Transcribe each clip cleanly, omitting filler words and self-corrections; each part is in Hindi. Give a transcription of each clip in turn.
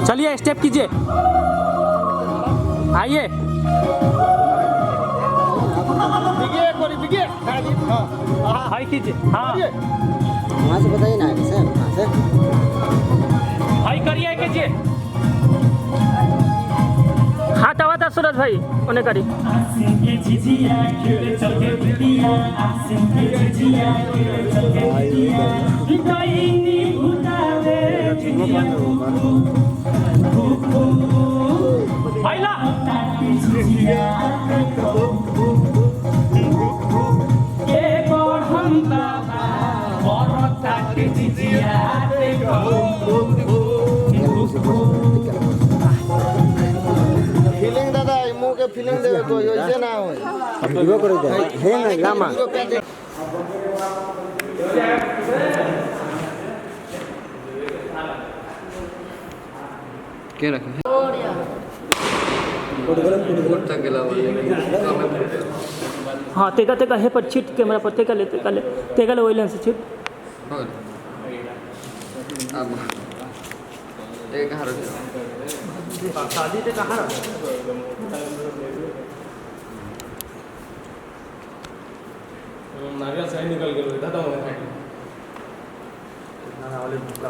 चलिए स्टेप कीजिए, आइए। हाई कीजिए, हाँ वहाँ से बताइए ना सर, वहाँ से हाई करिए, कीजिए। हाथ आवा था सूरज भाई, उन्हें करी। फीलिंग दादा मुंह के फीलिंग दे तो ऐसे ना हो अब वीडियो कर दे है ना लामा क्या रखे हाँ तेका तेका है पर छिट कैमरा पर तेका ले वही लेंस से छिट। अब एक हार शादी से कहाँ नारियल से निकल गए दादा वाले भूखा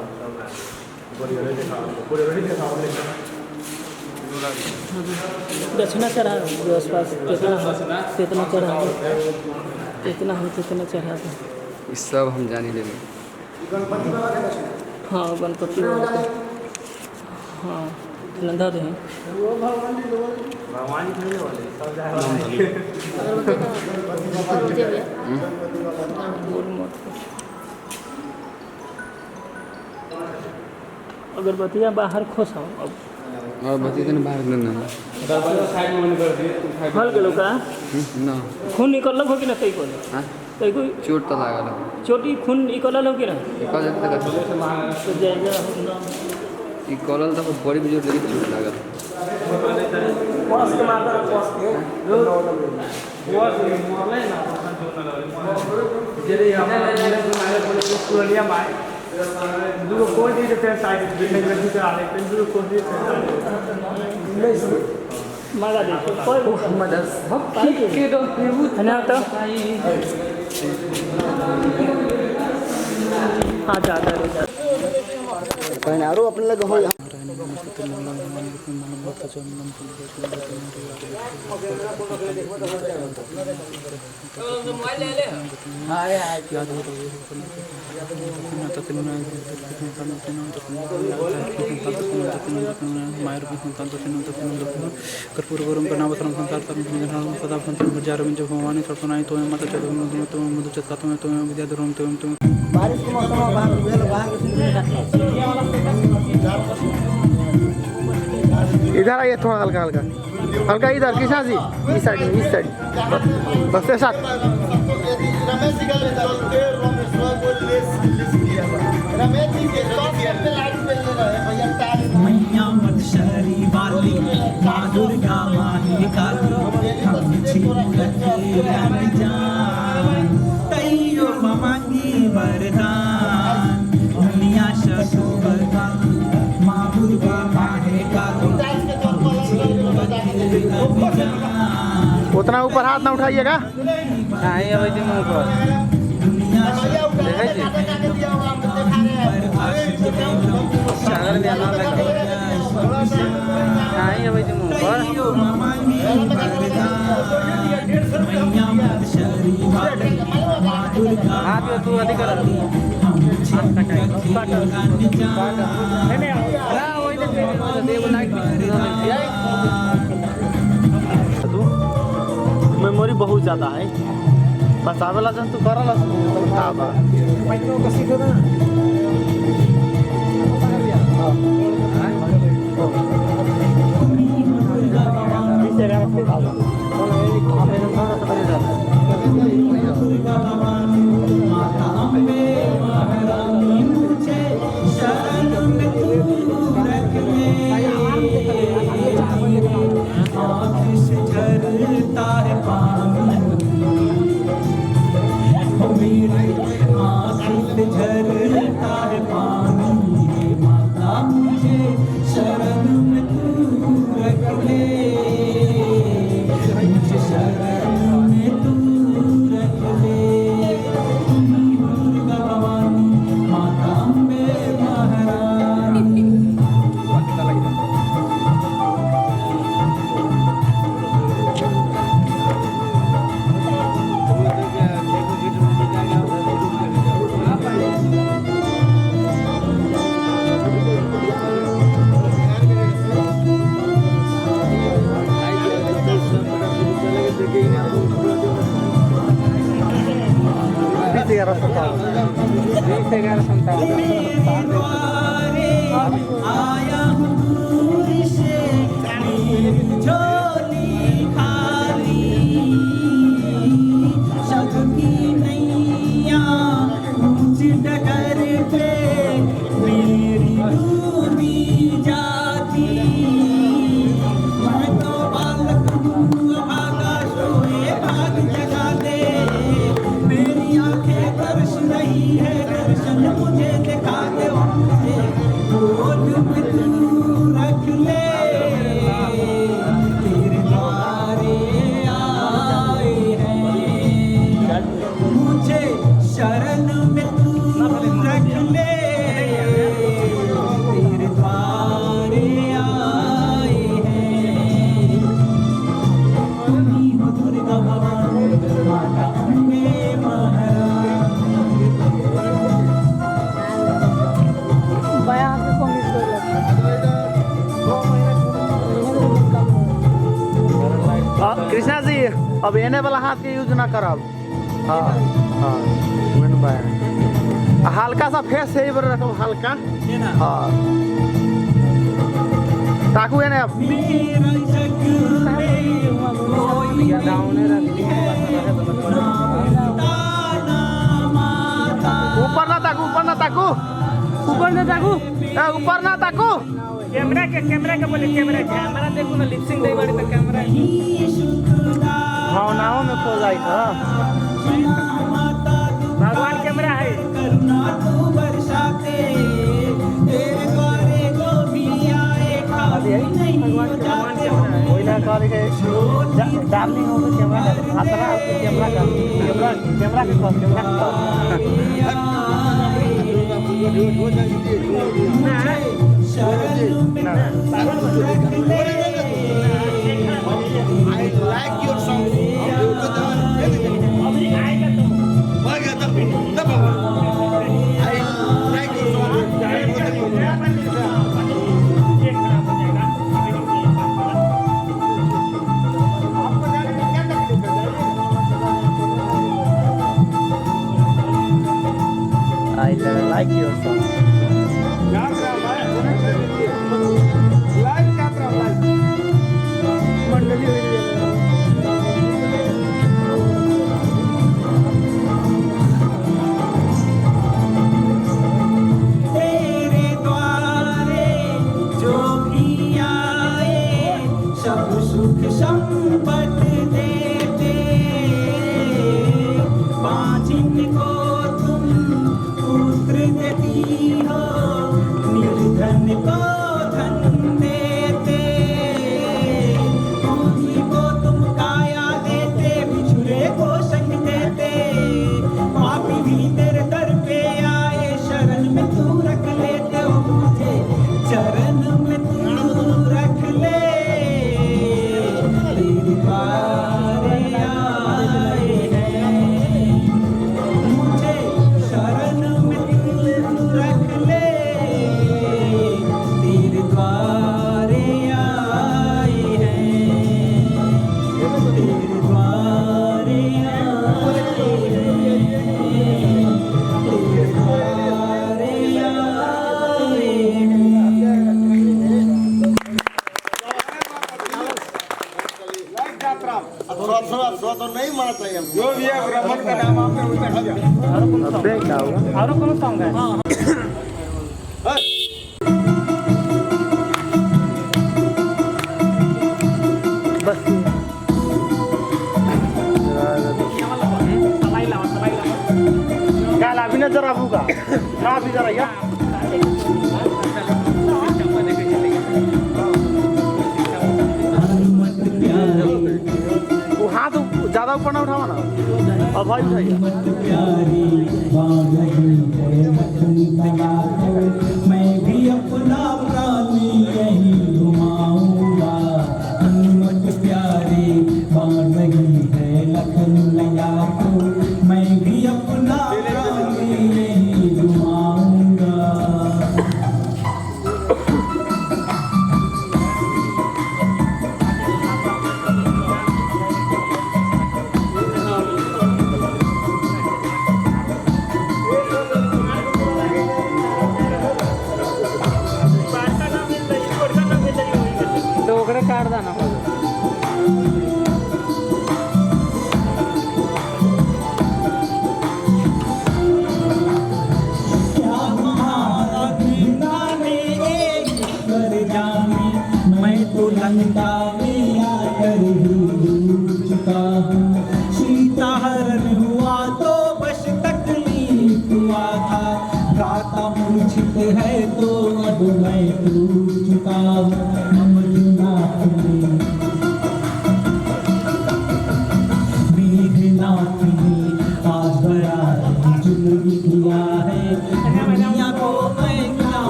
दक्षिणा चढ़ा आसपास कितना चढ़ा कितना हम कितना चढ़ा दे इस सब हम जाने लेंगे। हाँ गणपति हाँ नंदा दे भगवान खेलने वाले सब जा अगरबत्तियाँ बाहर खोसाओ अब और बत्ती तो बाहर लेना साइड में कर दिए हल गलो का ना खून निकल हो कि ना कई को हाँ कई को चोट तो लागल चोटी खून निकल हो कि ना तो जाएगा ई कॉलल तो बड़ी बुजुर्ग लेकिन चोट लागल दूगो कोई दी तो फिर साइड बिल्डिंग में से आ रहे हैं दूगो कोई दी मारा दे कोई मदद के दो है ना तो हाँ ज़्यादा कहीं आरो अपने लगे हो कर्पूरगौरम कर्णावतरम संसार सदा भवानी सर्वनाई तो माता चतुर्थ विद्याधरम तुम बारिश के मौसम में बाहर इधर आइए थोड़ा हल्का हल्का हल्का इधर किसा जी इस साइड बस के साथ मैया मदशरी वाली माँ दुर्गा माही काली हम जान तैयो मांगी वरदान दुनिया शशुभदा माँ दुर्गा माही काली उतना ऊपर हाथ ना उठाइएगा नहीं अब दिन ऊपर सागर में आना लगा नहीं अब दिन ऊपर हाथ तू अधिक कर मेमोरी बहुत ज़्यादा है बस आवेला जन तू करला झरता है पानी आया हूँ दूर से झोली खाली सबकी नैया ऊंच डगर पे मेरी डूबी जाती मैं तो बालक हूँ भागा सोए भाग जगा दे मेरी आंखें तरस रही है दर्शन मुझे दिखा दे मुझे गोद में तू रख ले तेरे द्वारे आए हैं मुझे शरण में तू रख ले तेरे द्वारे आए हैं तुम्ही हो दुर्गा भवानी माता अम्बे महारानी बाया हाथ में कमिस कर कृष्णा जी अब एने वाला हाथ के यूज ना करब हाँ हाँ हल्का सा फेस है इधर रखो हल्का हाँ ताकू एने अब मेरा जग में कोई ताना माता ऊपर ना ताकू ऊपर ना ताकू ऊपर ना ताकू ऊपर ना ताकू कैमरा के बोले कैमरा देखो ना लिपसिंग दे बड़ी तो कैमरा भावनाओं में खो जाए भगवान कैमरा है करुणा तू बरसाते तेरे द्वारे जो भी आए खाली नहीं हो जाते कोई ना कॉल के डार्लिंग हो तो कैमरा हाथरा कैमरा का शरण में रख ले I like your song. I like your song. तेरे द्वारे जो भी आए सब सुख संपत्ति देते पाँच इनको तुम पुत्र देती हो निर्धन को धन देते कोढ़ी को तुम काया देते बिछुड़े को संग देते पापी भी तेरे दर पे आए शरण में तू रख लेते हो मुझे चरण में तू रख ले तेरे द्वारे आए हैं मुझे शरण में तू रख ले तेरे द्वारे आए हैं तेरे द्वारे आए हैं तेरे द्वारे आए हैं तो नहीं माना चाहिए हमको। जो भी है ब्राह्मण का नाम आपने उसे दिया ब्रेक ना होगा और कौन सॉन्ग है बस काल अभी ना जरा भूखा ना अभी जरा या हनुमत प्यारे वो हाथ ज्यादा ऊपर ना उठावा ना और भाई उठाइए प्यारी बांध रही है लखन बनाकर मैं भी अपना प्राणी यही घुमाऊंगा हनुमत प्यारे बांध रही है लखन लया को मैं भी अपना प्राणी यही घुमाऊंगा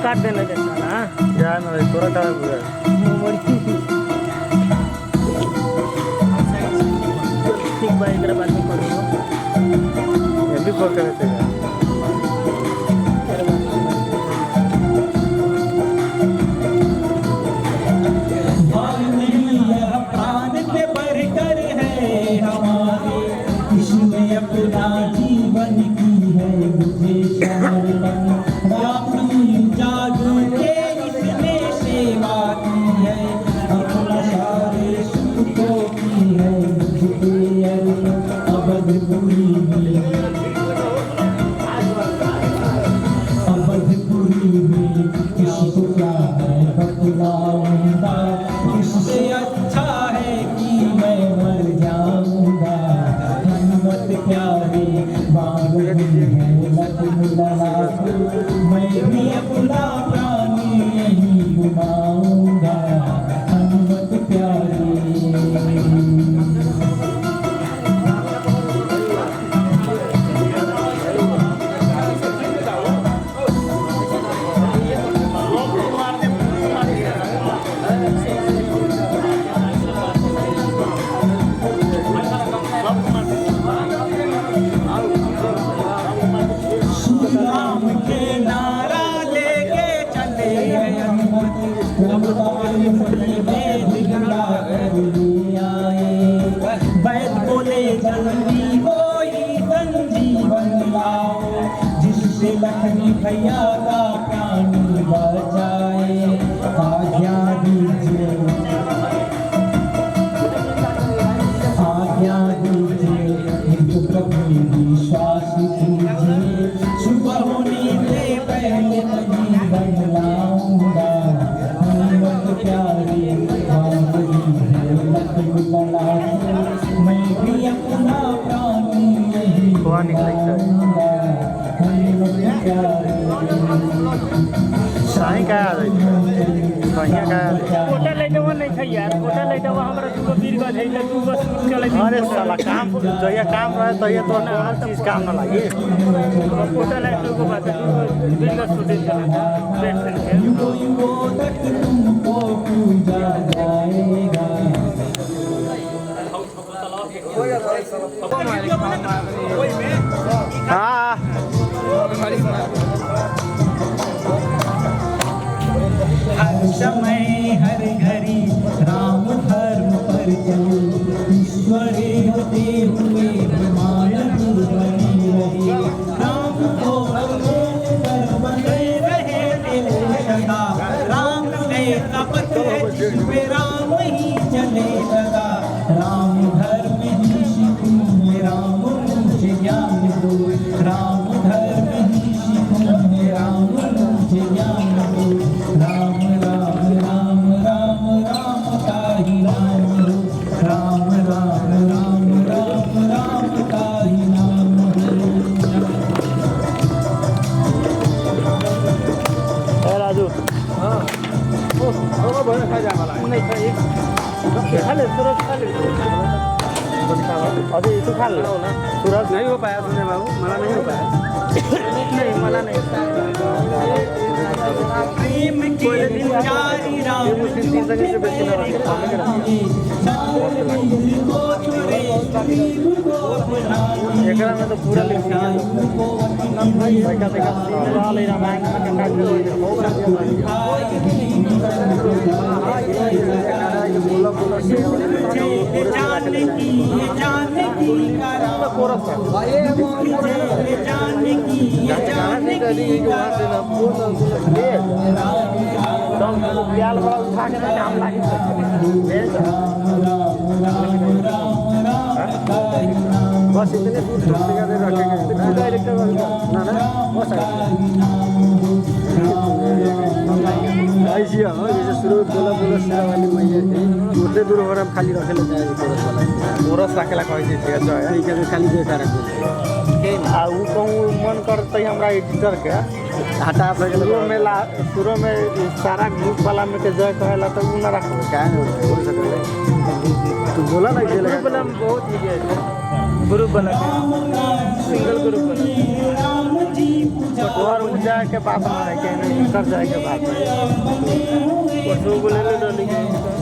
काट देना देता ना क्या ना तोरा का पूरा ठीक बा एकरा बाद में कर दो ये भी फोन करे थे प्राण पे बढ़कर है हमारे इसने अपना जीवन की है मुझे समर्पण रात्रि जाग के इसने सेवा की है अपना सारे सुखों की है मुझे अवधपुरी में अवधपुरी में किसको क्या है बतलाऊंगा इससे अच्छा है कि मैं मर जाऊंगा हनुमत प्यारे बांग है लखनऊ मैं भी अपना प्राण यही घुमाऊंगा हनुमत प्यारे राम के नारा लेके चले बैद बोले जल्दी कोई संजीवन लाओ जिससे लखनी भैया का प्राण बचाए आज्ञा दीजिए आज्ञा दीजिए हिंदू प्रभु विश्वास कीजिए सुबह होने से पहले जीवन लाऊंगा हनुमत प्यारे मैं भी अपना प्राण यही घुमाऊंगा हनुमत प्यारे साईं का आ रही बढ़िया का कोटा ले जाओ नहीं खाई यार कोटा ले जाओ हमरा दूगो वीर गज है दूगो चले अरे साला काम जहिया काम रहे तो ये तो कोनो चीज काम ना लगे कोटा ले दूगो बात वीर गज छूटे चले बैठ के युगों तक तुमको पूजा जाएगा हाँ हर समय हर घड़ी राम धर्म पर चलो ईश्वर होते हुए मानव बने रहे राम को पर बने रहे तेरे सदा राम ने शपथ है जिसमें राम ही चले सदा राम धर्म ही सीखूं राम मुझे ज्ञान दो राम धर्म ही सीखूं राम मुझे ज्ञान दो राम राम राम राम राम का ही नाम लो राम राम राम राम राम का ही नाम लो राजू हाँ ओ बड़ा खा जा वाला नहीं खा ले सूरज खा ले अभी तू खा ले सूरज नहीं हो पाया सुने बाबू मला नहीं हो पाया नहीं मला नहीं प्रेम के चारी राम एकरा में तो पूरा लिख दिया देखा देखा वाला ही बैंक में जानने की कोरस जानने की प्याल बड़ा उठा के नाम बस इतने दूर रखेंगे डायरेक्टर ना ना बस ऐसी हो जैसे शुरू बोला बोला सेवा वाली मैया थी उतने दूर हो रहा खाली रखे लेते हैं कोरस रखेला कहे थे जो है ठीक है खाली बेटा रखे आ उ कहूँ मन करते हमरा एडिटर के हटा शुरू में सारा ग्रुप वाला में के जय कहेला तो उ ना रखो क्या बोल सकते तू बोला ना ग्रुप वाला बहुत ही है ग्रुप बना सिंगल ग्रुप बना और उठ जाए के बात ना है कि कर जाए के बात परसों को ले ले डाली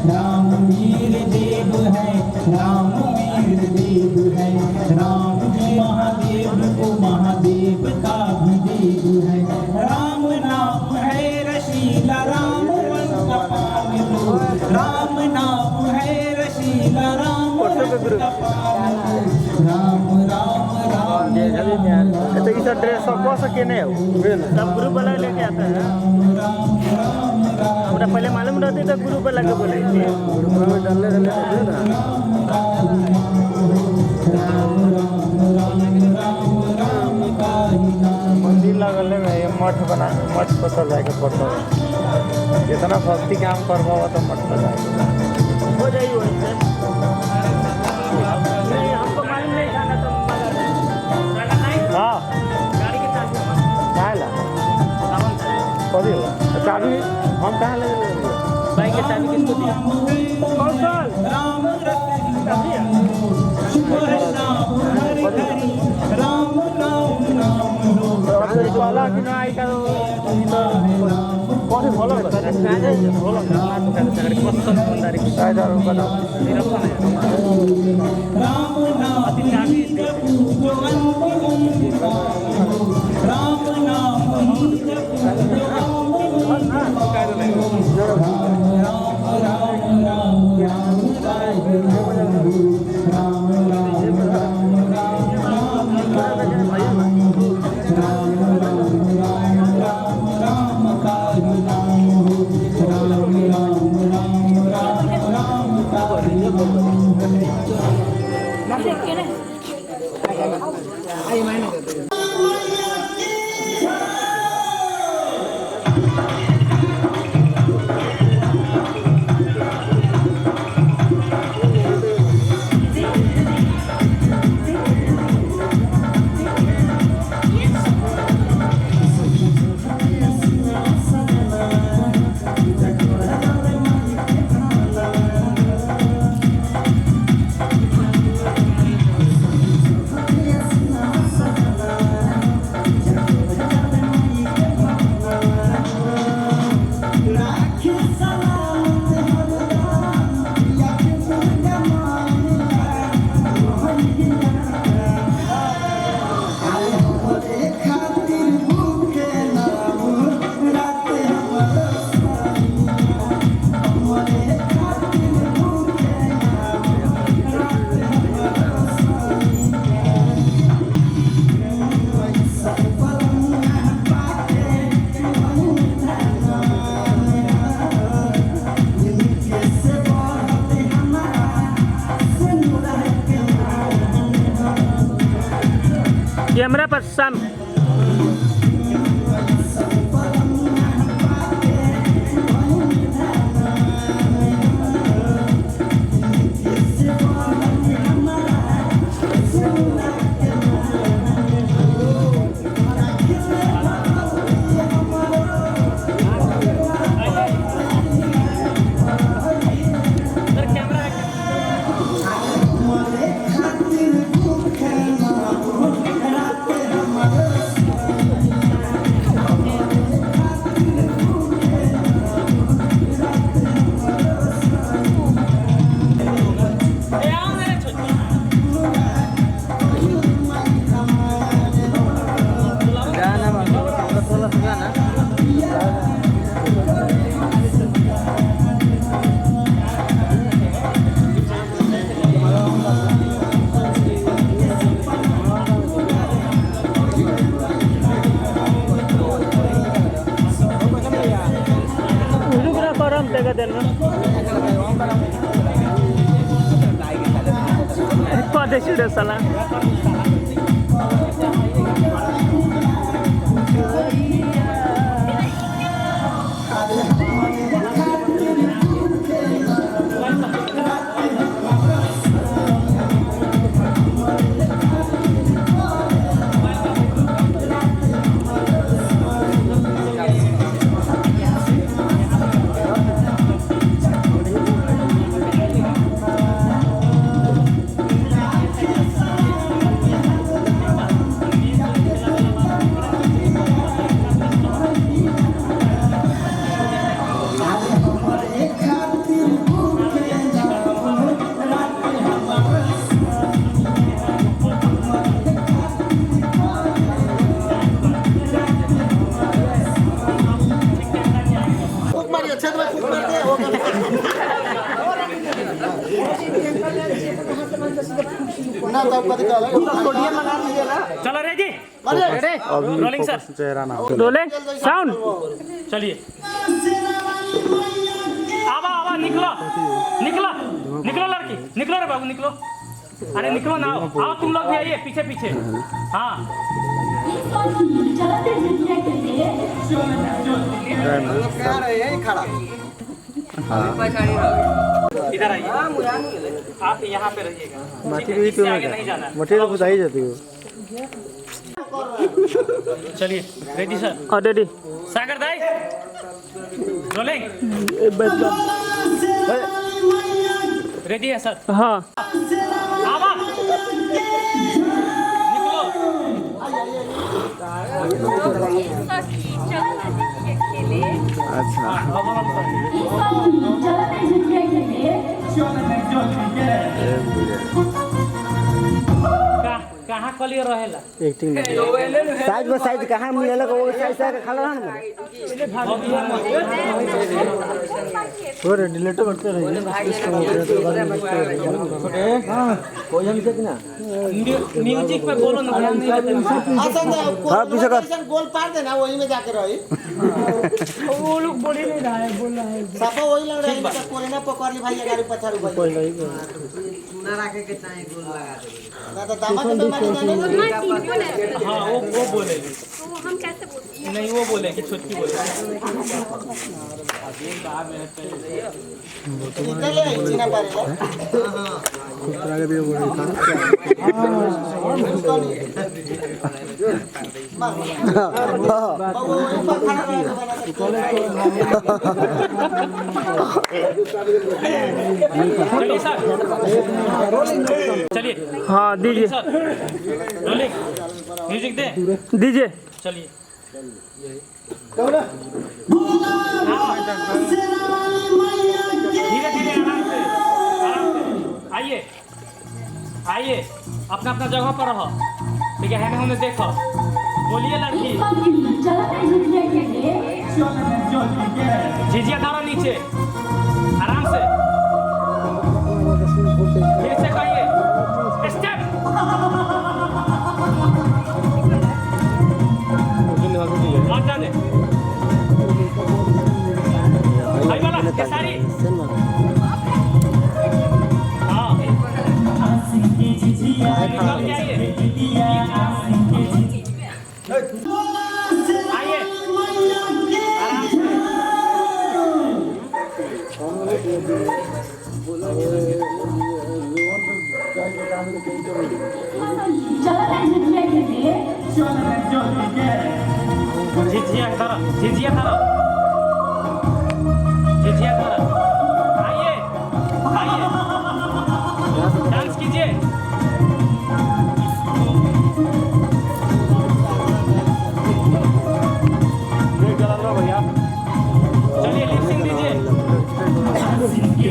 राम वीर देव है, राम वीर देव है, राम जी महादेव को महादेव का भी देव है। राम नाम है रशीला, राम मन का पान लो, राम नाम है रशीला, राम मन का पान लो। राम राम राम तो इस ड्रेस सब कौन सा केने हो सब ग्रुप वाला लेके आता है। हमरा पहले मालूम रहती तो ग्रुप वाला के बोले ग्रुप में डालने मंदिर लगल में ये मठ बना मठ पर चल जाएगा पड़ता है। जितना भक्ति काम करवा तो मठ पर जाएगा हो जाएगी वैसे। हमको मालूम नहीं जाना तो हाँ गाड़ी के कभी होगा चाबी हम कहाँ ले बाइक के चाबी किसको दिया कौन साल राम वाला कि ना आई का कौन फॉलो करता है फॉलो करता है पसंद बंदारी कायदा बना निरपन राम नाम जो अंतिम राम नाम कैमरा पर सम साला बताओ कथी कहला सोडियम मंगा लीजिए ना चलो रेडी रोलिंग सर चेहरा ना रोलिंग साउंड चलिए आवा आवा निकलो निकलो निकलो लड़की निकलो रे बाबू निकलो अरे निकलो ना आओ तुम लोग भी आइए पीछे पीछे हाँ क्या रहे हैं खड़ा इधर आइए आप यहाँ पे रहिएगा माटी भी क्यों आगे नहीं जाना मटी तो बुझाई जाती हो चलिए रेडी सर हाँ रेडी सागर दाई रोलिंग रेडी है सर हाँ आवा निकलो अच्छा कहाँ कलियर रहेला एक्टिंग साइज में साइज कहाँ मिलेला को साइज से खाला ना और डिलीट करते रहे हां कोई हम से ना म्यूजिक पे बोलो ना ध्यान नहीं देते हां पीछे कर गोल पार देना वही में जाके रही वो लोग बोल ही नहीं रहा है बोल रहा है सापा वही लग रहा है इनका कोई ना पकड़ ली भाई 1150 रुपए कोई नहीं चूना रखे के चाहे गोल लगा दे ना तो दामा के बीमारी जाने हाँ वो बोलेगी तो हम कैसे बोलते नहीं वो बोलेगी छोटकी बोलेगी चले चीना पारेगा कुछ तरह के भी बोल रहा चलिए सर चलिए हाँ दीजिए सर रोलिंग म्यूजिक दे दीजिए चलिए धीरे धीरे आराम से आइए आइए अपना अपना जगह पर रहो ठीक है हमें उन्हें देखो बोलिए लड़की झिझिया धारा नीचे आराम से फिर से कहिए स्टेप मत जाने आई वाला केसारी हाँ निकल के आइए आइए आराम से झिझिया धरो झिझिया धरो झिझिया धरो आइए आइए डांस कीजिए चलिए लिप सिंक दीजिए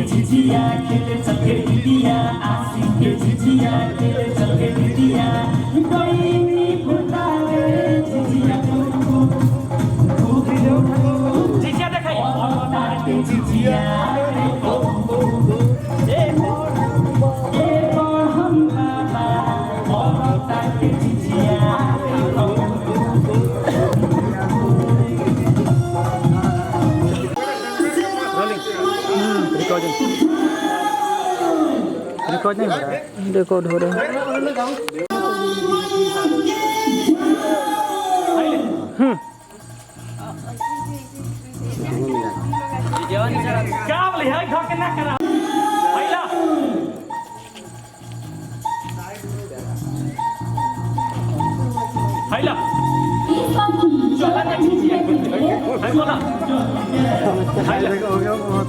झिझिया खेले चल के दीदिया आसिक के झिझिया खेले चल के दीदिया कोई नहीं भूलता रे झिझिया झिझिया दिखाइए झिझिया हम बाबा और ताके झिझिया रिकॉर्ड नहीं हो रहा है रिकॉर्ड हो रहा है क्या बोले है घर के ना करा आइला आइला चला ना झिझिया आई बोला आइला हो गया बहुत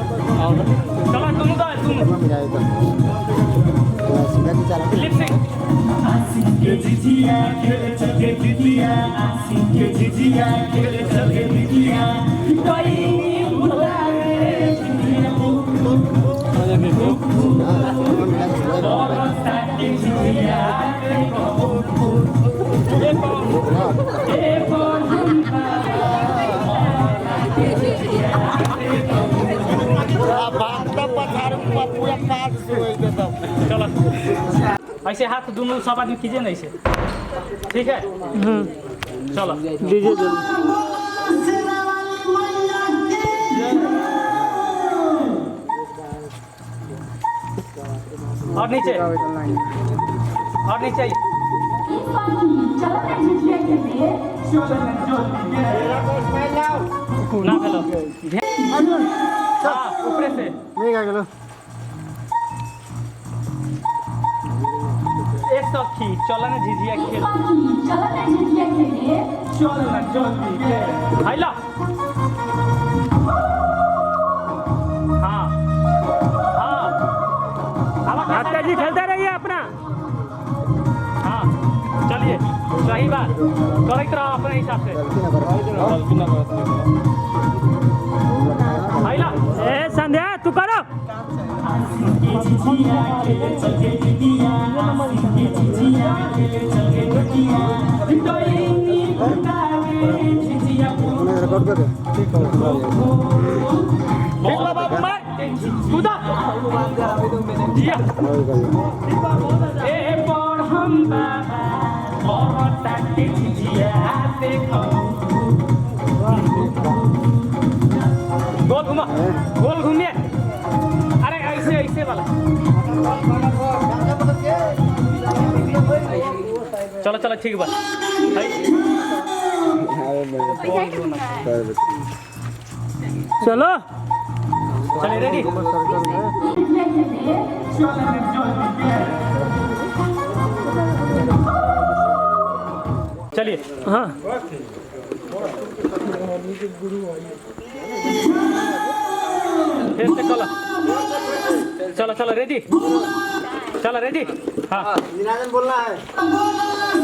चला तुम तो लिप सिंक झिझिया खेले चल के दीदिया आसिक के झिझिया खेले चल के दीदिया कोई नहीं भूलता रे झिझिया और ताके झिझिया चलो ऐसे हाथ दोनों सब आदमी कीजिए ना ऐसे, ठीक है? चलो डीजे जल्दी। और नीचे, और नीचे आइए। ना हेलो हाँ ऊपर से नहीं क्या करो एक सखी चलो ना झिझिया खेल चलो ना जल्दी आइला हाँ हाँ भागता जी खेलते रहिए अपना। हाँ चलिए सही बात करते रहो अपने हिसाब से आइला ए संध्या तू करो। बाबू मार कूदा जिया ए पर हम बाबा बहुत ताके जिया देखो गोल घुमा गोल घूमिए अरे ऐसे ऐसे वाला चलो चलो ठीक बात चलो चलिए रेडी चलिए हाँ फिर से चलो चलो चलो रेडी चलो रेडी हाँ निराजन बोलना है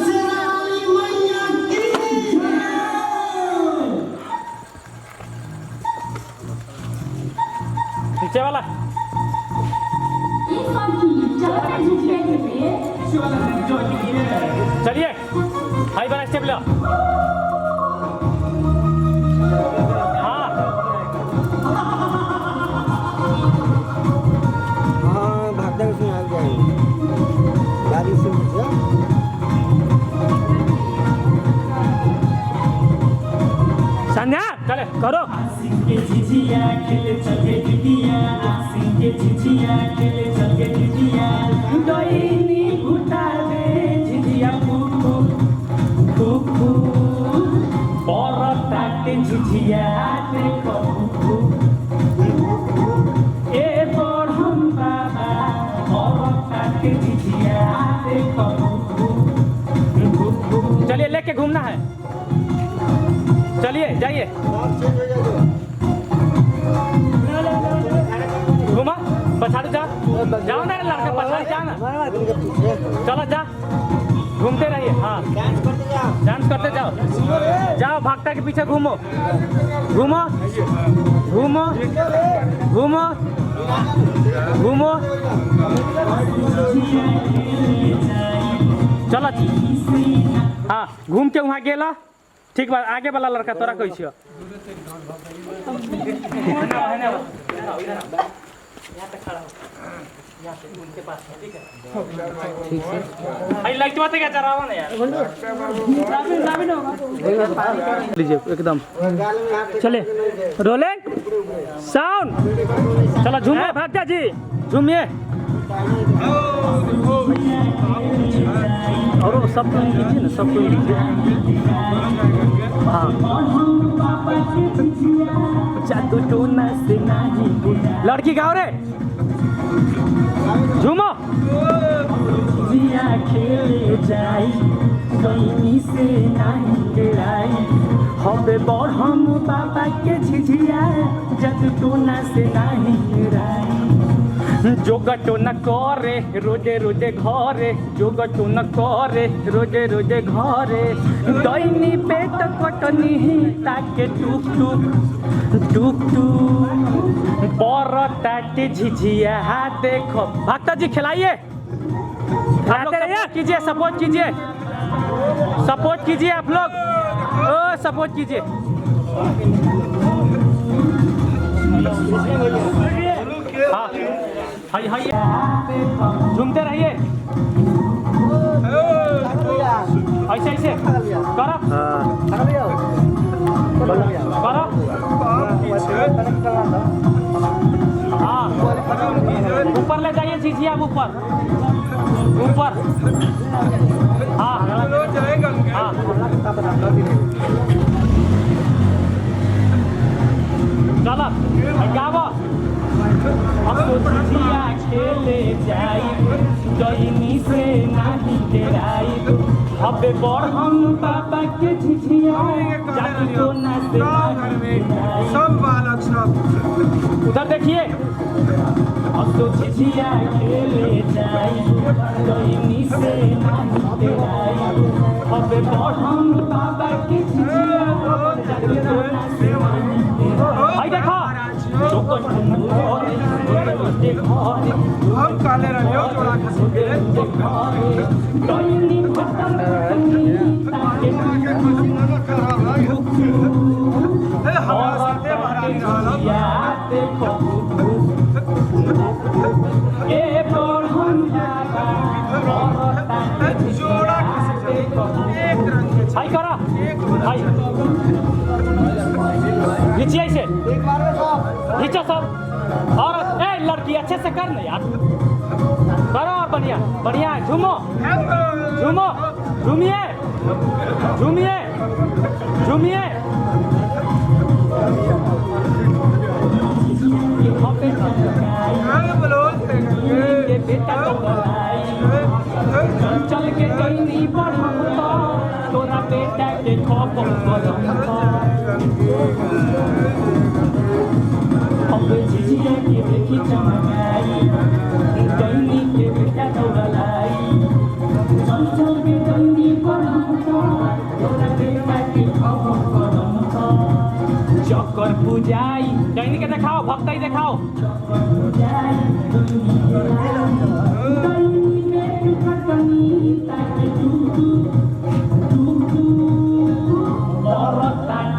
नीचे वाला चलिए हाई बना स्टेप लो हाँ हाँ भागते उसमें आ जाएंगे गाड़ी से संध्या चले करो। झिझिया देखो ए पढ़म बाबा और झिझिया देखो चलिए लेके घूमना है चलिए जाइए घुमा पछाड़ जा जाओ ना लड़का पछाड़ जा ना चलो जा घूमते रहिए हाँ डांस करते जाओ जाओ भागता के पीछे घूमो घूमो घूमो घूमो घूमो चलो हाँ घूम के वहाँ गेला ठीक बा आगे वाला लड़का तोरा कैसे लीजिए एकदम चले रोलिंग साउंड चलो झूमो भागता जी झूमिए और सब कोई लीजिए ना सब कोई लीजिए हाँ जादू टोना से नहीं लड़की गाओ रे झूमो खेले जाई गईनी से नहीं लड़ाई हबे बड़ हम बाबा के झिझिया जादू टोना से नहीं लड़ाई जोगटो न करे रोजे रोजे घरे जोगटो न करे रोजे रोजे घरे दैनी पेट कटनी ताके टुक टुक टुक टुक पर ताके झिझिया देखो भक्ता जी खिलाइए कीजिए सपोर्ट कीजिए सपोर्ट सपोर्ट कीजिए आप लोग, ओ सपोर्ट कीजिए। हाँ हाय हाय, झूमते रहिए ऐसे ऐसे करो करो। हाँ ऊपर ले जाइए झिझिया, ऊपर ऊपर। हाँ हाँ चलो गावो। झिझिया खेले जाई डईनी से नहीं डेराई, अबे बड़ हम बाबा के झिझिया जाती तो ना से सब बालक सब उधर देखिए। अब तो झिझिया खेले जाई डईनी से नहीं डेराई, अबे बड़ हम बाबा के झिझिया जाती तो ना से नहीं डेराई। भाई देखो हम काले रंगे जोड़ा खसके हमारा साथे महारानी जोड़ा खसके एक रंग के हाय करा हाय नीचे ऐसे नीचे सब। और ए लड़की अच्छे से कर ना यार, करो और बढ़िया बढ़िया। झूमो झूमो झूमिए झूमिए झूमिए। चल के कहीं बढ़ा तोरा बेटा के खबर अब झिझिया के देखी चमकाई डईनी के बेटा दौड़लाई। चल के कहीं बढ़ा तोरा बेटा के खबर चक्कर पूजाई। डईनी के दिखाओ, भक्ताई दिखाओ।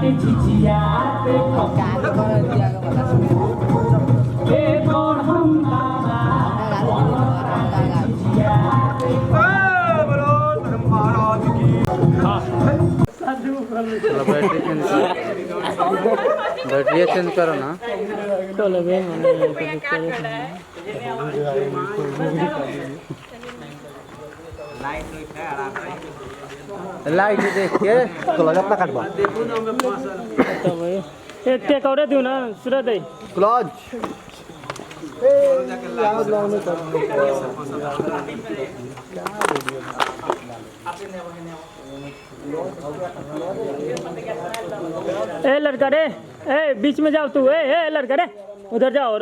झिझिया बैटरी चेंज करो ना। लाइट देख के तो लगा अपना काटवा एक और दू ना सूरज दे क्लॉज ए लड़का रे, ए बीच में जाओ तू। ए लड़का रे उधर जाओ। और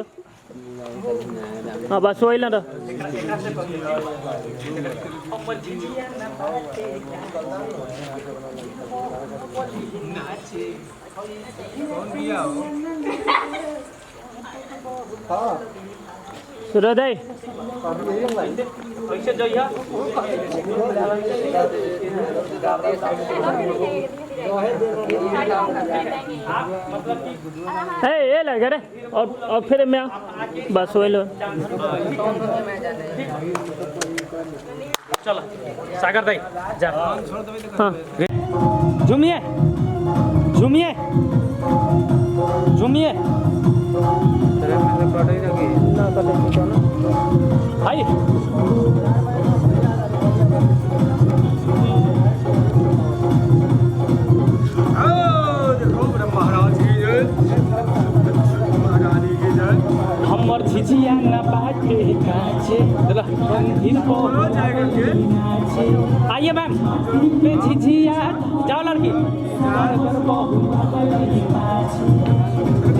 हाँ बस वही ना। सूरज ऐसे जइहा ए लड़का रे। और फिर मैं बस वही लो। चलो सागर दाई जा। हाँ झूमिए झूमिए झूमिए। भाई हमर झिझिया न बाटे काचे आइए मैम पे झिझिया जाओ लड़की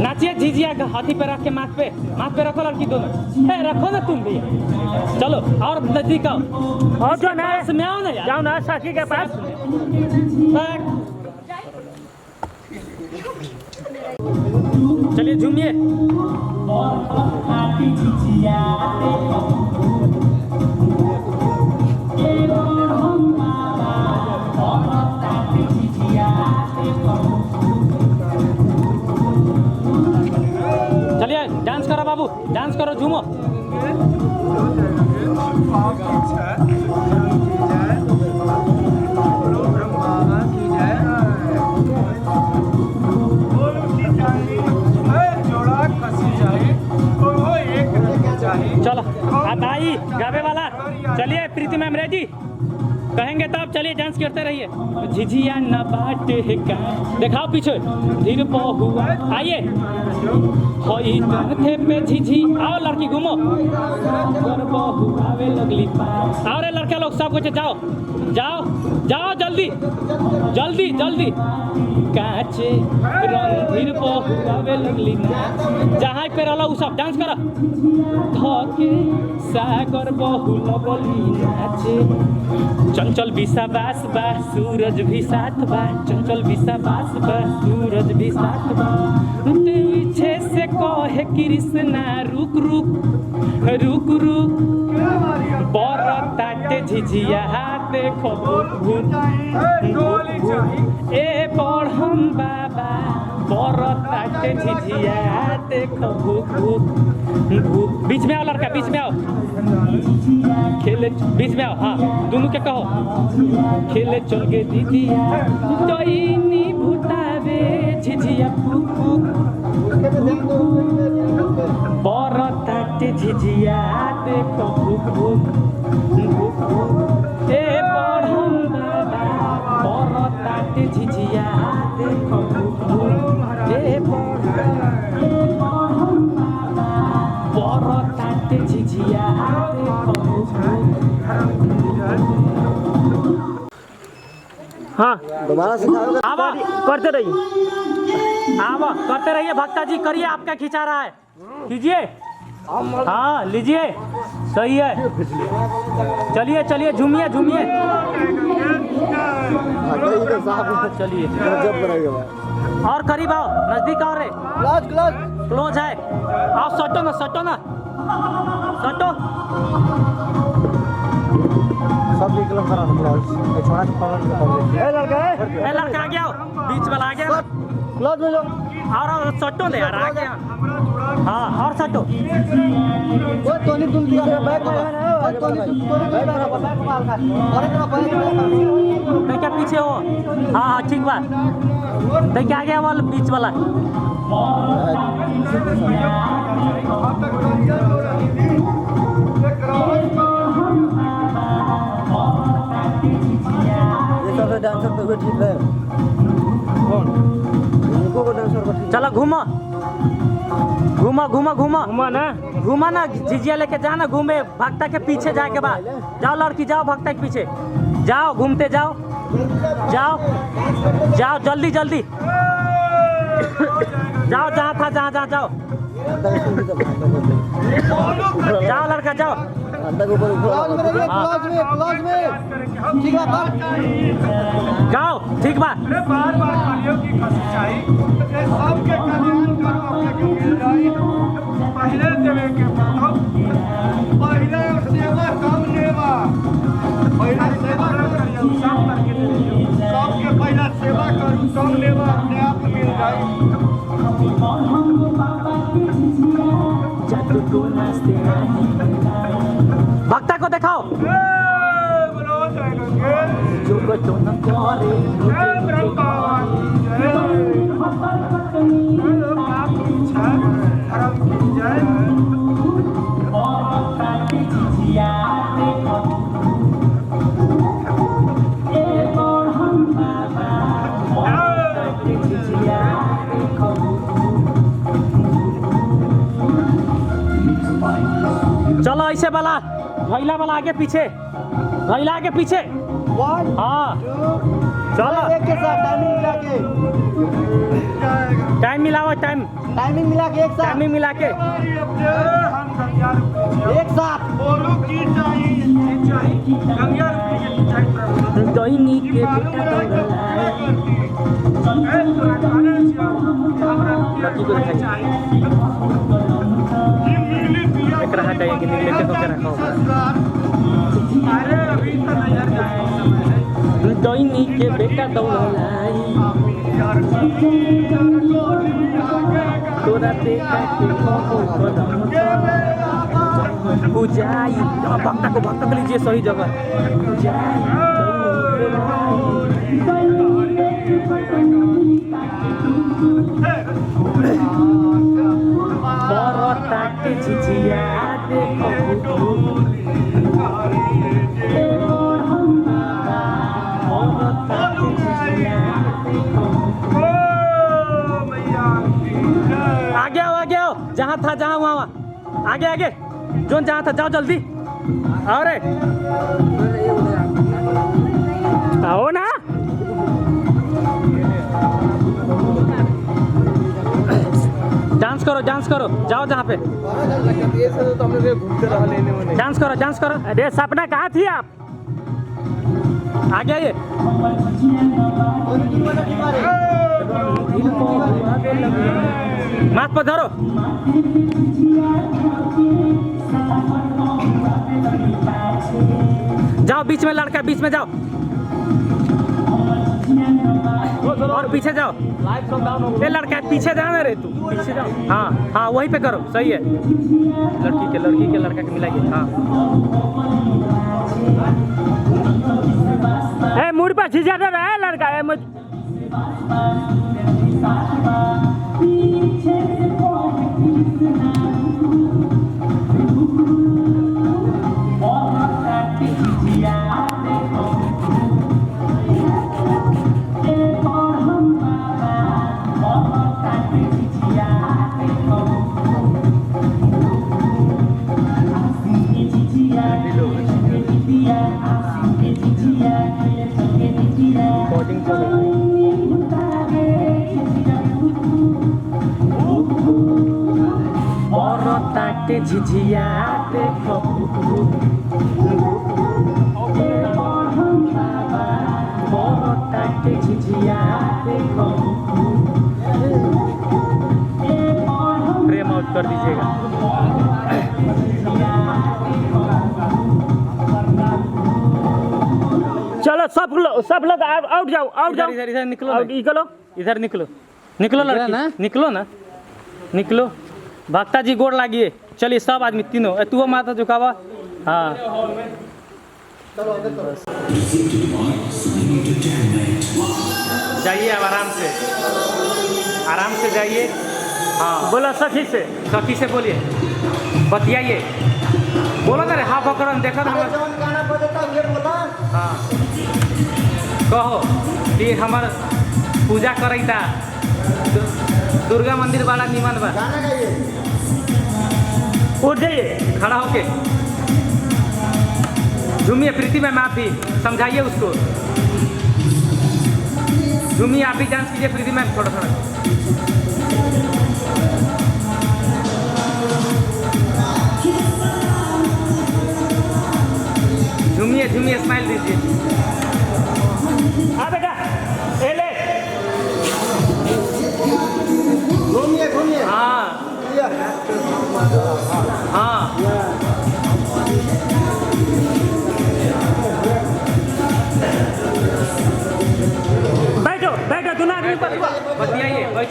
नाचिए झिझिया का हाथी पे रख के माथ पे रखो लड़की दोनों। रखो ना तुम भी। चलो और नजदीक आओ और जो ना में आओ ना यार। जाओ ना साथी के पास। चलिए झूमिए। चलिए डांस करो बाबू, डांस करो, झूमो। चलो अब भाई गावे वाला, चलिए प्रीति मैम रेडी कहेंगे तब चलिए डांस करते रहिए। झिझिया न बाटे का दिखाओ पीछे धीर बहुआ, आइए होई थे पे झिझी, आओ लड़की घूमो, बहुआवे लगली आओ रे लड़का लोग सब कुछ, जाओ जाओ जाओ जल्दी जल्दी जल्दी, काचे रंग धीर बहुआवे लगली, जहाँ पे रहला उ सब डांस करो, धके सागर बहु लगली नाचे, चंचल बिसा बास बा सूरज भी साथ बा, चंचल बिसा बास बा सूरज भी साथ बा, पीछे से कहे कृष्णा रुक रुक रुक रुक, बरताटे झिझिया देखो भूत ए बढ़म बाबा, बरताटे झिझिया देखो भूत भूत, बीच में आओ लड़का, बीच में आओ, खेले बीच में आओ, हाँ दोनों के कहो, खेले चल के दीदिया तोइनी भूतावे झिझिया फूक बरताटे झिझिया देखो भूक भूक ए बढ़म बाबा, बरताटे झिझिया देखो भूक ए बरताटे झिझिया देखो भूक। हाँ दोबारा सिखाओगे? आवा करते रहिए, आवा करते रहिए, भक्ता जी करिए, आपका खिंचा रहा है, कीजिए, हाँ लीजिए, सही है, चलिए चलिए झूमिए झूमिए, चलिए और करीब आओ, नजदीक आओ रे, क्लोज क्लोज क्लोज है, आओ सटो ना सटो ना सटो, सब निकलो करा क्लोज, छोड़ा छोड़ा ए लड़का आ गया, बीच वाला आ गया, क्लोज में जाओ, और सटो ले यार, आ गया, हाँ और सटो, वो तोनी तुम दिया बैग में है, तोनी बैग माल का, और इतना बैग तो क्या पीछे हो, हाँ हाँ ठीक बात, तो क्या आ गया वाला बीच वाला, डांसर तो ठीक है, कौन इनको को डांसर को ठीक, चलो घूमो घूमो घूमो घूमो घूमो ना, घूमो ना, झिझिया लेके जाना, घूमे भक्ता के पीछे जाके बाद, जाओ लड़की जाओ भक्ता के पीछे जाओ, घूमते जाओ जाओ जाओ जल्दी जल्दी जाओ, जहाँ था जहाँ जहाँ जाओ जाओ लड़का जाओ, क्लोज में ठीक है, गाओ ठीक बा, बार बार बोलियो कि खसिचाई सबके कल्याण करो, पहले देवे के बताओ, पहले सेवा कम लेवा, पहले सेवा करियो, सब करके दियो, सबके पहला सेवा करू, कम लेवा, अपने आप मिल जाए। भक्ता को दिखाओ, बोलो जय गंगे, जय ब्रह्मा चलो ऐसे वाला घैला वाला आगे पीछे, घैला आगे पीछे, हाँ चलो एक के साथ टाइमिंग मिला के, टाइम मिलाओ, टाइमिंग मिला के, एक साथ टाइमिंग मिला के, एक साथ बोलो की चाहिए गंगा रुपये चाहिए, दैनी के बेटा एक रहा चाहिए कि निकले के होकर रखा होगा, दैनी के बेटा दौड़ाई तोरा देखा के पूजाई भक्त को लीजिए सही जगह झिझिया देखो आगे आओ जहाँ था जहाँ वहाँ आगे आगे जोन जहाँ था जाओ जल्दी आओ रे आओ ना डांस करो जाओ जहाँ पे डांस करो अरे सपना कहाँ थी आप आगे आइए माथ पर धरो जाओ बीच में लड़का बीच में जाओ और पीछे जाओ ये लड़का पीछे जाना रे तू पीछे जाओ हाँ वहीं पे करो सही है लड़की के लड़का के मिलाइए हाँ मुड़ पर झिझा रहा है लड़का है झिझिया देखो झिझिया देखो प्रेम आउट कर दीजिएगा चलो सब लोग आउट जाओ इधर निकलो लड़की निकलो भक्ता जी गोड़ लागिए चलिए सब आदमी तीनों तू माथा झुकावा हाँ जाइए अब आराम से जाइए हाँ बोलो सखी से बोलिए बतियाइए बोलो ना रे हाँ पकड़ो देखो ना हाँ कहो कि हमार पूजा करता दुर्गा मंदिर बड़ा निमन बा उठ जाइए खड़ा होके झूमिए प्रीति मैम आप भी समझाइए उसको झूमिए आप भी डांस कीजिए प्रीति मैम थोड़ा झूमिए स्माइल दीजिए हाँ बेटा ले घूमिए हाँ बैठो दोनों आदमी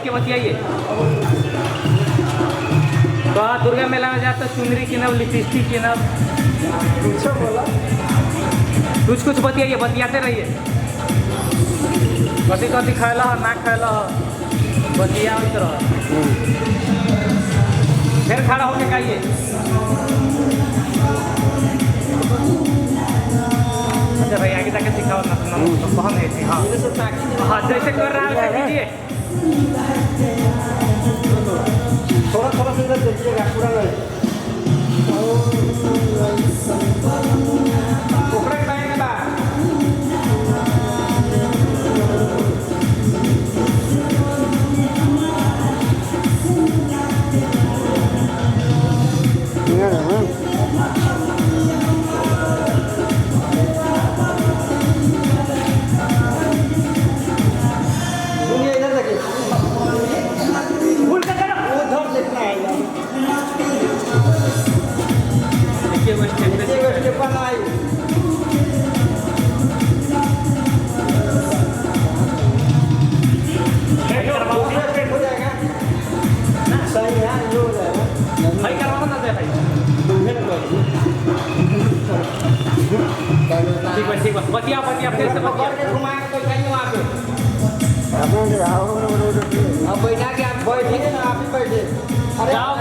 बतियाइए तो दुर्गा मेला में जाते चुनरी किनब लिपस्टिक किनब कुछ बतियाते रहिए कथी खैला ना खैला बतिया फिर खड़ा होके खाइए अच्छा भाई आगे जाके सिखाओ ना कौन है हाँ जैसे कर रहा है वैसे कीजिए थोड़ा सा देखिएगा पूरा अब बैठा के आप बैठिए ना, आप ही बैठिए। अरे गाओ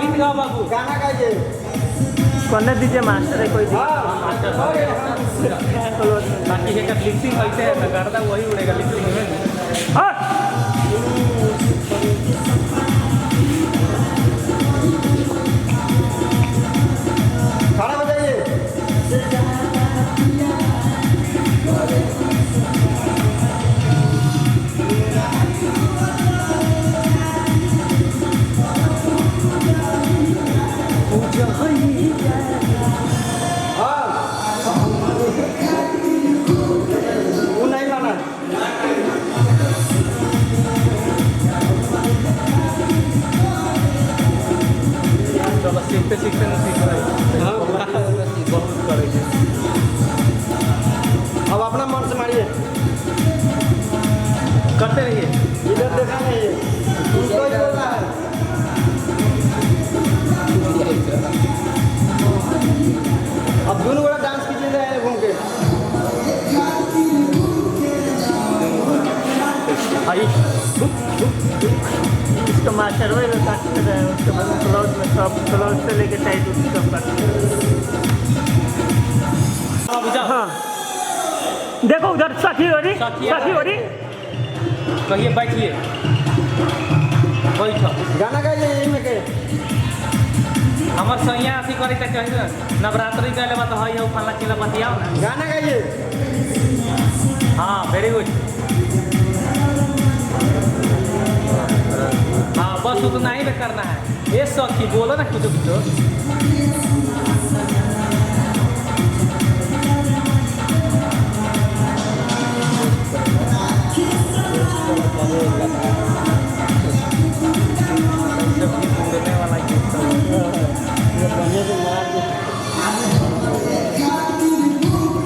गीत गाओ बाबू। गाना गाइए। करने दीजिए मास्टर है कोई मास्टर बाकी है का लिपसिंग ऐसे है ना करता वही उड़ेगा लिपसिंग में। हाँ खाना हो जाइए। वो नहीं लाना। चलो सीखते सीखते न सीख रहे बहुत करे छे। अब अपना मन से मारिए। करते रहिए। इधर देखा नहीं है, उसको ही बोलना है। अब दोनों बड़ा डांस कीजिए रहे घूम के। भाई इसका मास्टर वही लोग काटते रहे उसके बाद क्लाउड में सब क्लाउड से लेके टाइट सब काटते हाँ देखो उधर साथी हो रही कहिए बैठिए बैठो। गाना गाइए यही में के। हमार सैया अथी करे त कहिए नवरात्रि के लेबा तो हई हो फला चिला बतियाओ ना। गाना गाइए। हाँ वेरी गुड। हाँ बस उतना ही करना है। ये सखी बोलो ना कुछ कुछ।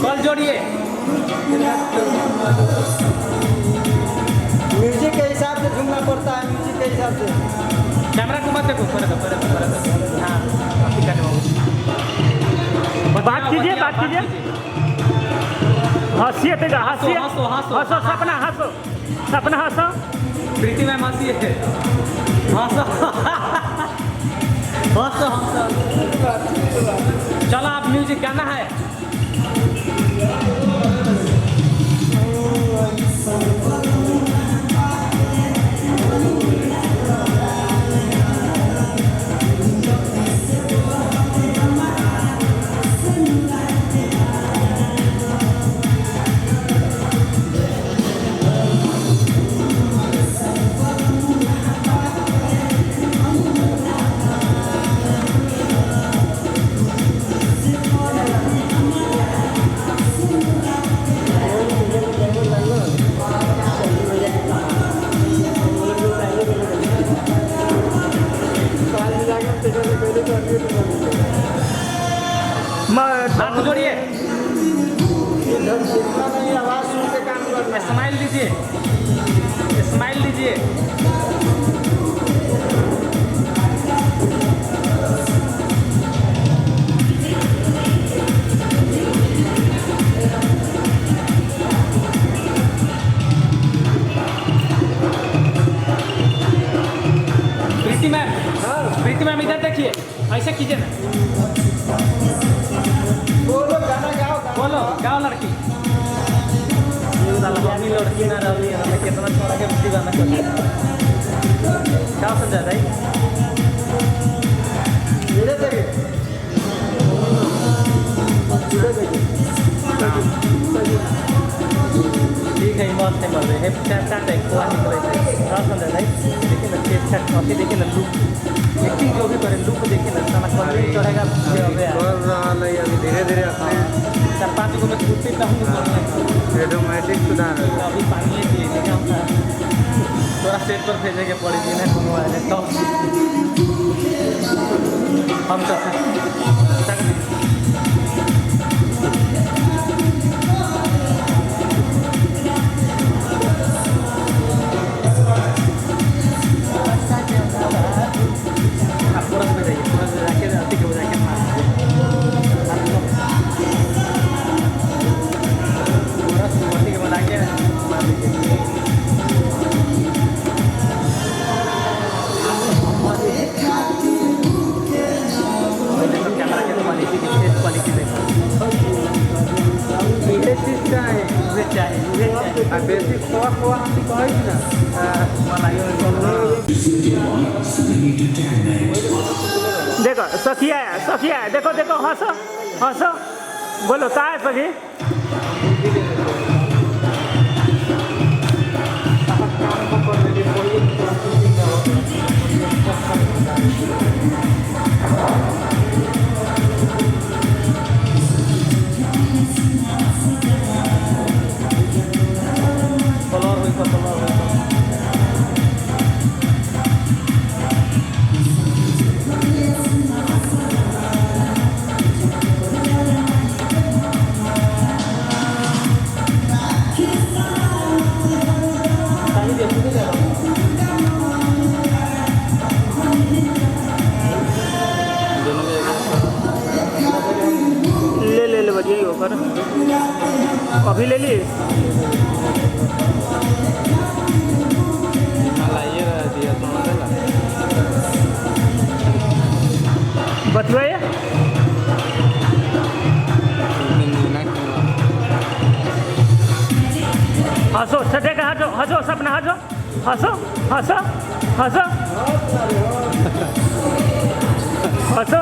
कल जोड़िए। म्यूजिक के हिसाब से झूमना पड़ता है, म्यूजिक के हिसाब से। कैमरा को मत देखो पर हाँ बात कीजिए हंसिए तेगा हंसिए हंसो हंसो सपना हंसो प्रीति मैम हंसिए हंसो चलो आप म्यूजिक गाना है। हाथ जोड़िए। आवाज सुन के काम करना। स्माइल दीजिए प्रीति मैम इधर देखिए ऐसे कीजिए ना। बोलो गाना गाओ। बोलो गाओ लड़की। लड़की ना रही कितना छोड़ा के दीवाना कर क्या समझा भाई। ठीक है मस्त है मर रहे हैं चाट है कोआ निकले थे क्या समझा भाई। देखिए ना चेक चेक कॉफी देखिए ना लुक एक्टिंग जो भी करे लुक देखिए ना साला कॉन्फिडेंस चढ़ेगा। धीरे धीरे अपने 4-5 को मैं कुर्सी कहूँगा ऑटोमेटिक सुधार अभी पानी पिए थोड़ा स्टेज पर भेजे के पड़ी थी ना कोनो आए तो हम तो आप पूरा पे जाइए पूरा जाके अति के बजा के मार पूरा सुबह के बना के मार दीजिए। देखो सखिया है, सखिया है, देखो देखो हंसो हंसो, बोलो का है सखी? ले बढ़िया ही होकर अभी ले लिए बतवाए हंसो छठे का हंसो हंसो सपना हंसो हंसो हंसो हंसो हंसो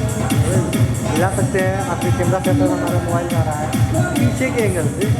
मिला सकते हैं आपके कैमरा सेंटर हमारा मोबाइल जा रहा है पीछे के एंगल से।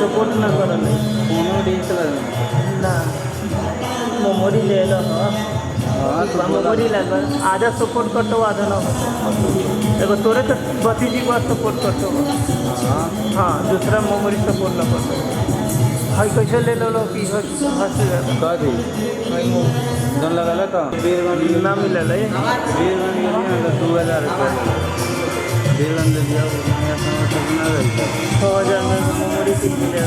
सपोर्ट ना करल ना मेमोरी ले लो मेमोरी लागल आधा सपोर्ट करते आधा ना एगो तोरे तो भतीजी को सपोर्ट करते हाँ दूसरा मेमोरी सपोर्ट ना करते हाई कैसे ले लो कि हंस जन लगा तो ना मिलल है 2000 रुपये 6000 में मेमोरी किट मिले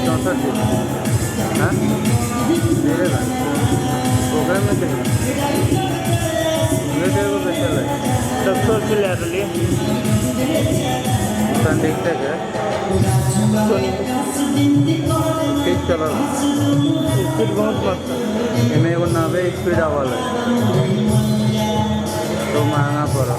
64 हाँ मेरे प्रोग्राम में कितना ये देखो बेचल है डॉक्टर के ले रही देखते क्या ठीक चलो स्पीड बहुत मस्त है इनमें एगो 90 स्पीड आवल है तो महंगा पड़ा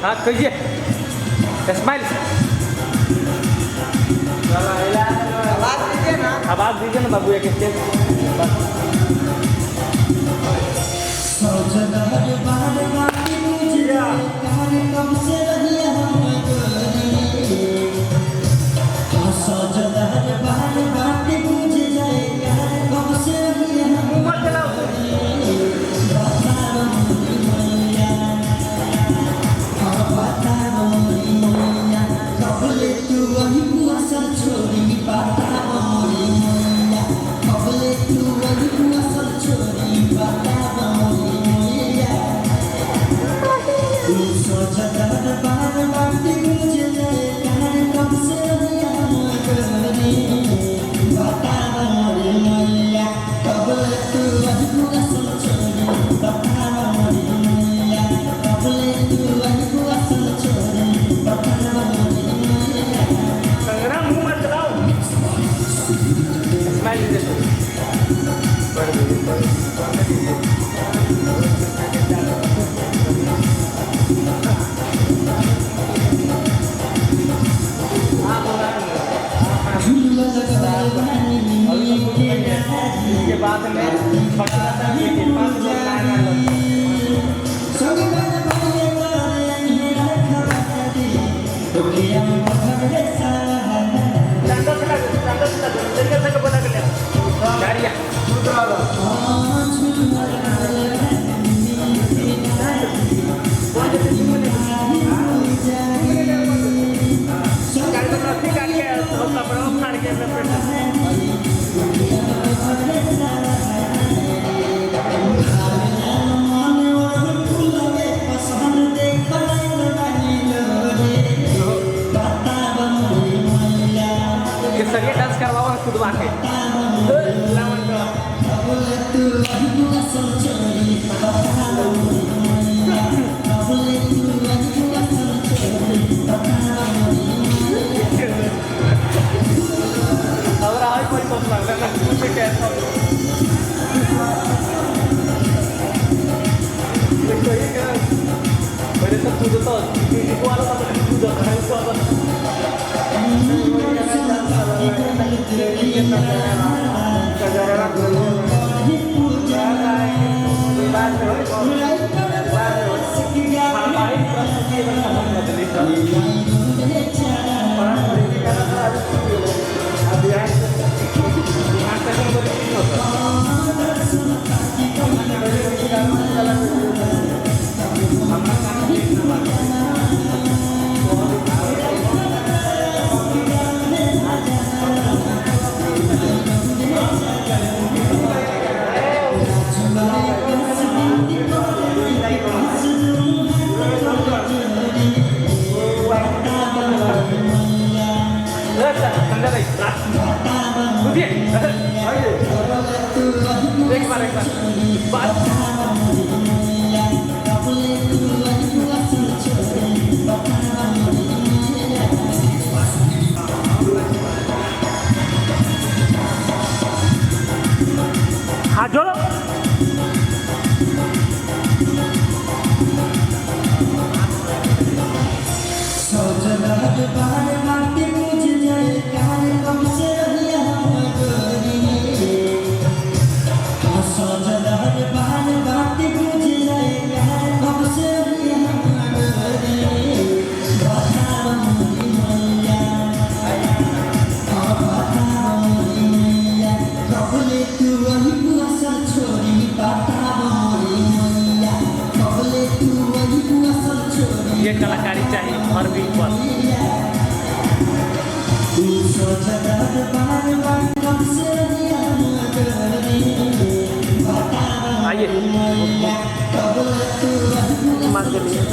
हाँ कहिए स्माइल आवाज दीजिए ना आवाज दीजिए ना बाबू एक स्टेप के बाद में 5 लोग सरिया डांस करवाओ खुदवा के और आज कोई मसला नहीं कुछ कैसा देखो ये क्या मेरे तो खुद तो इको वाला तो खुद है उसको एक बार हाथ जोड़ो सजदा बार माटी मुझ जाए ये कलाकारी चाहिए हर भी पर आइए मार के लिए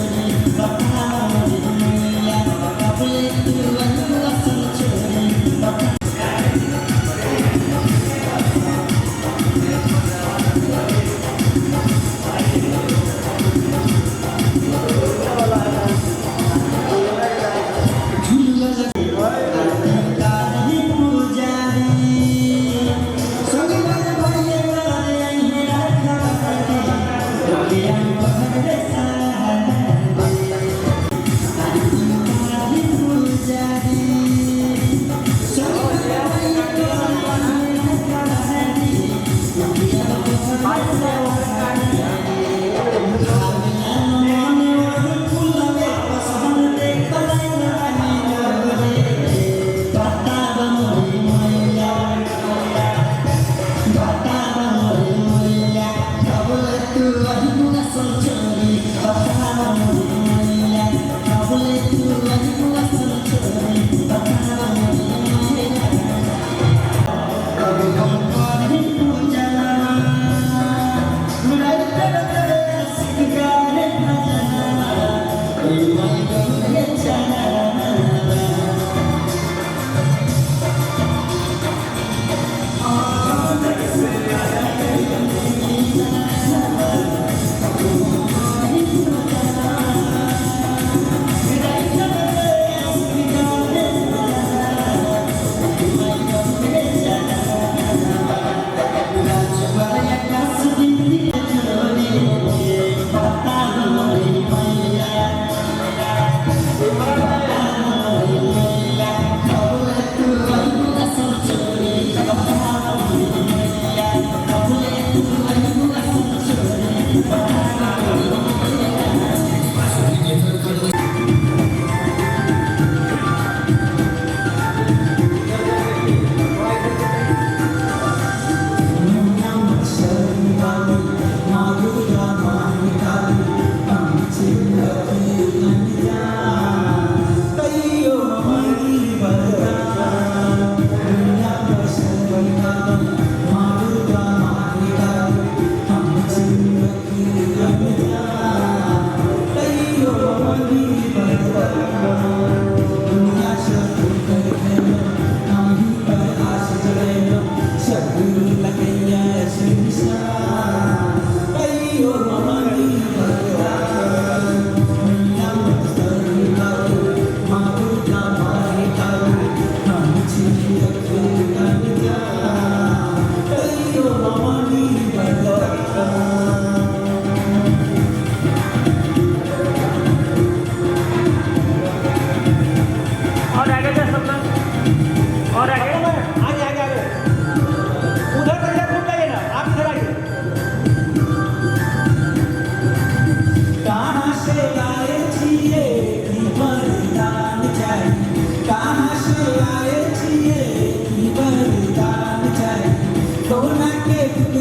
सोना के